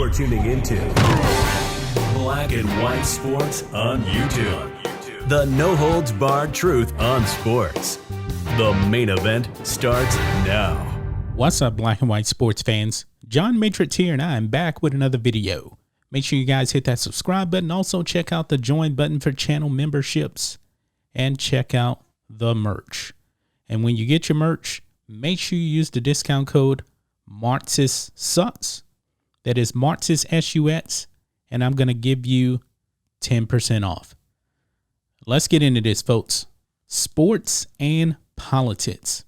You're tuning into Black and White Sports on YouTube. The no-holds-barred truth on sports. The main event starts now. What's up, Black and White sports fans? John Matrix here, and I am back with another video. Make sure you guys hit that subscribe button. Also, check out the join button for channel memberships. And check out the merch. And when you get your merch, make sure you use the discount code Marxist Sucks. That is Marxist SUX. And I'm going to give you 10% off. Let's get into this, folks. Sports and politics.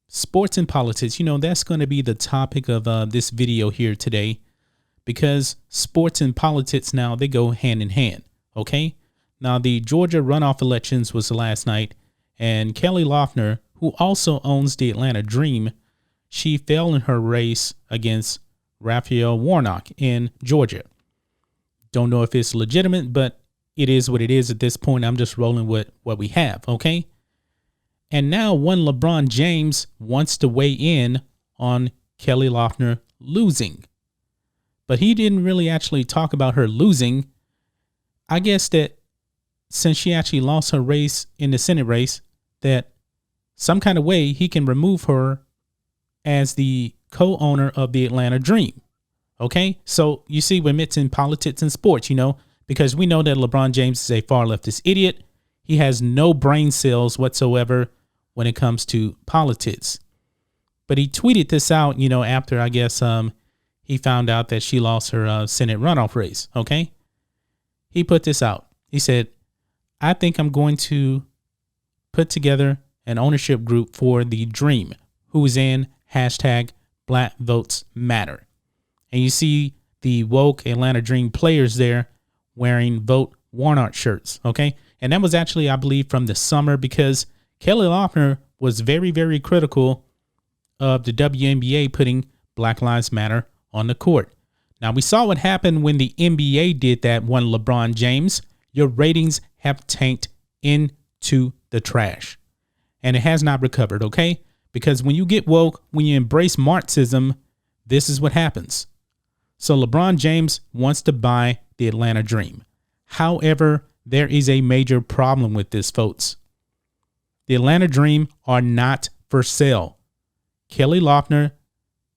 Sports and politics, you know, that's going to be the topic of this video here today, because sports and politics now, they go hand in hand. Okay. Now, the Georgia runoff elections was last night, and Kelly Loeffler, who also owns the Atlanta Dream, she fell in her race against Raphael Warnock in Georgia. Don't know if it's legitimate, but it is what it is at this point. I'm just rolling with what we have. Okay. And now one LeBron James wants to weigh in on Kelly Loeffler losing. But he didn't really actually talk about her losing. I guess that since she actually lost her race in the Senate race, that some kind of way he can remove her as the co-owner of the Atlanta Dream. Okay, so you see, we're mixing politics and sports, you know, because we know that LeBron James is a far leftist idiot. He has no brain cells whatsoever when it comes to politics. But he tweeted this out, you know, after, I guess, he found out that she lost her Senate runoff race. Okay, he put this out. He said, "I think I'm going to put together an ownership group for the Dream, who is in hashtag Black Votes Matter." And you see the woke Atlanta Dream players there wearing Vote Warnock shirts. Okay. And that was actually, I believe, from the summer, because Kelly Loeffler was very, very critical of the WNBA putting Black Lives Matter on the court. Now, we saw what happened when the NBA did that one LeBron James. Your ratings have tanked into the trash, and it has not recovered. Okay. Because when you get woke, when you embrace Marxism, this is what happens. So LeBron James wants to buy the Atlanta Dream. However, there is a major problem with this, folks. The Atlanta Dream are not for sale. Kelly Loeffler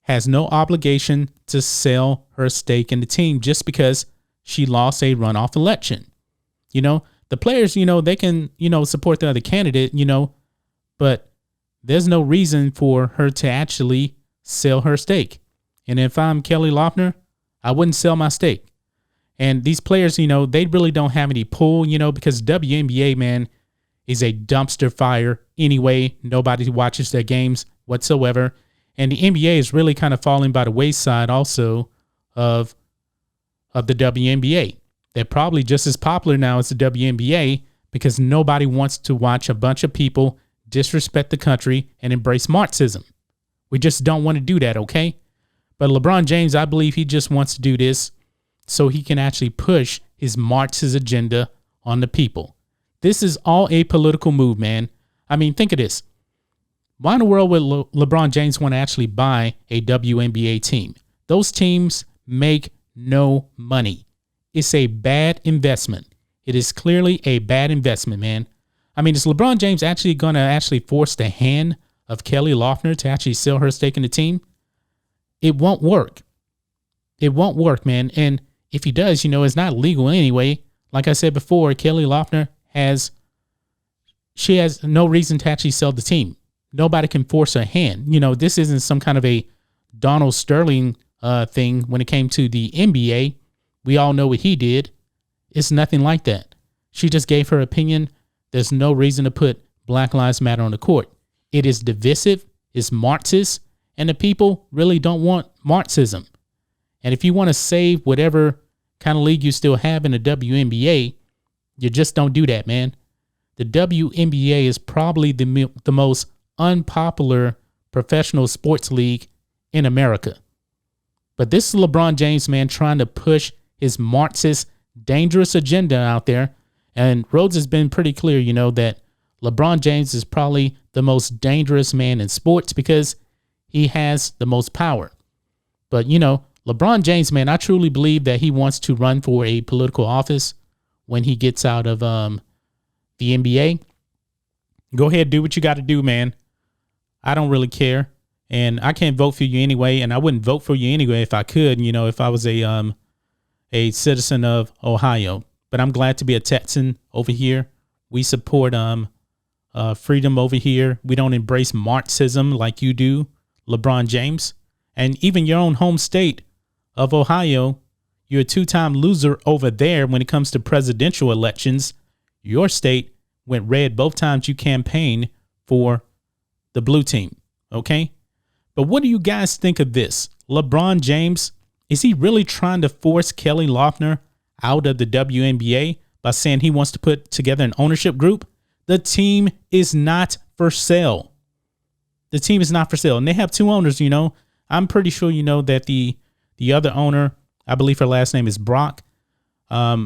has no obligation to sell her stake in the team just because she lost a runoff election. You know, the players, you know, they can, you know, support the other candidate, you know, but there's no reason for her to actually sell her stake. And if I'm Kelly Loeffler, I wouldn't sell my stake. And these players, you know, they really don't have any pull, you know, because WNBA, man, is a dumpster fire anyway. Nobody watches their games whatsoever. And the NBA is really kind of falling by the wayside also of the WNBA. They're probably just as popular now as the WNBA because nobody wants to watch a bunch of people disrespect the country and embrace Marxism. We just don't want to do that, okay? But LeBron James, I believe he just wants to do this so he can actually push his Marxist agenda on the people. This is all a political move, man. I mean, think of this. Why in the world would LeBron James want to actually buy a WNBA team? Those teams make no money. It's a bad investment. It is clearly a bad investment, man. I mean, is LeBron James actually going to actually force the hand of Kelly Loeffler to actually sell her stake in the team? It won't work. It won't work, man. And if he does, you know, it's not legal anyway. Like I said before, Kelly Loeffler has no reason to actually sell the team. Nobody can force her hand. You know, this isn't some kind of a Donald Sterling thing when it came to the NBA. We all know what he did. It's nothing like that. She just gave her opinion. There's no reason to put Black Lives Matter on the court. It is divisive. It's Marxist. And the people really don't want Marxism. And if you want to save whatever kind of league you still have in the WNBA, you just don't do that, man. The WNBA is probably the most unpopular professional sports league in America. But this is LeBron James, man, trying to push his Marxist, dangerous agenda out there. And Rhodes has been pretty clear, you know, that LeBron James is probably the most dangerous man in sports because he has the most power. But, you know, LeBron James, man, I truly believe that he wants to run for a political office when he gets out of the NBA. Go ahead, do what you got to do, man. I don't really care. And I can't vote for you anyway. And I wouldn't vote for you anyway if I could, you know, if I was a citizen of Ohio. But I'm glad to be a Texan over here. We support freedom over here. We don't embrace Marxism like you do, LeBron James. And even your own home state of Ohio, you're a two-time loser over there when it comes to presidential elections. Your state went red both times you campaigned for the blue team, okay? But what do you guys think of this? LeBron James, is he really trying to force Kelly Loeffler out of the WNBA by saying he wants to put together an ownership group? The team is not for sale. The team is not for sale. And they have two owners, you know. I'm pretty sure you know that the other owner, I believe her last name is Brock. I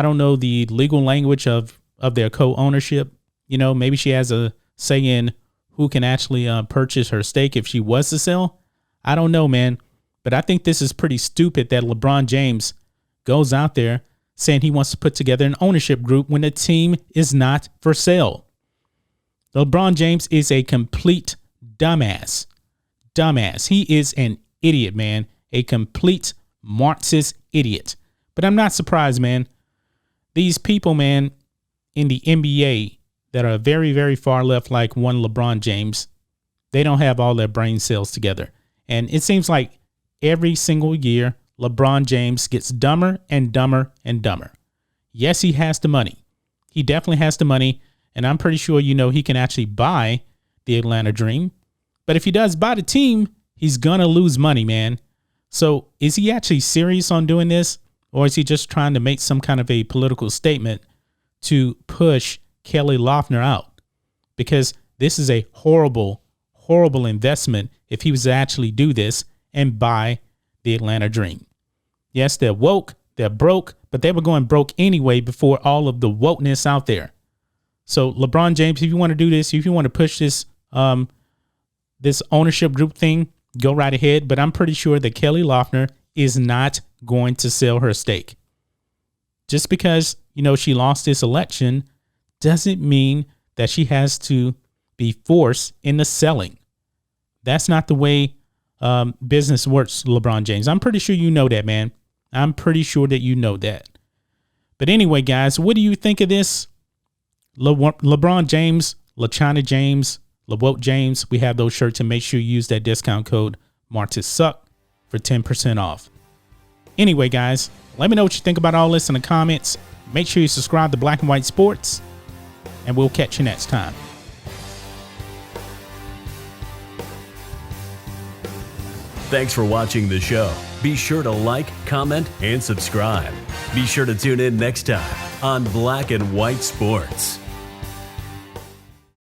don't know the legal language of their co-ownership. You know, maybe she has a say in who can actually purchase her stake if she was to sell. I don't know, man. But I think this is pretty stupid that LeBron James goes out there saying he wants to put together an ownership group when the team is not for sale. LeBron James is a complete dumbass. He is an idiot, man. A complete Marxist idiot. But I'm not surprised, man. These people, man, in the NBA that are very, very far left, like one LeBron James, they don't have all their brain cells together. And it seems like every single year, LeBron James gets dumber and dumber and dumber. Yes, he has the money. He definitely has the money. And I'm pretty sure, you know, he can actually buy the Atlanta Dream. But if he does buy the team, he's going to lose money, man. So is he actually serious on doing this? Or is he just trying to make some kind of a political statement to push Kelly Loeffler out? Because this is a horrible, horrible investment if he was to actually do this and buy the Atlanta Dream. Yes, they're woke, they're broke, but they were going broke anyway before all of the wokeness out there. So LeBron James, if you want to do this, if you want to push this this ownership group thing, go right ahead. But I'm pretty sure that Kelly Loeffler is not going to sell her stake. Just because, you know, she lost this election doesn't mean that she has to be forced into selling. That's not the way business works, LeBron James. I'm pretty sure you know that, man. I'm pretty sure that you know that. But anyway, guys, what do you think of this? LeBron James, LaChina James, LeWoke James, we have those shirts, and make sure you use that discount code MarxistSuck for 10% off. Anyway, guys, let me know what you think about all this in the comments. Make sure you subscribe to Black and White Sports, and we'll catch you next time. Thanks for watching the show. Be sure to like, comment, and subscribe. Be sure to tune in next time on Black and White Sports.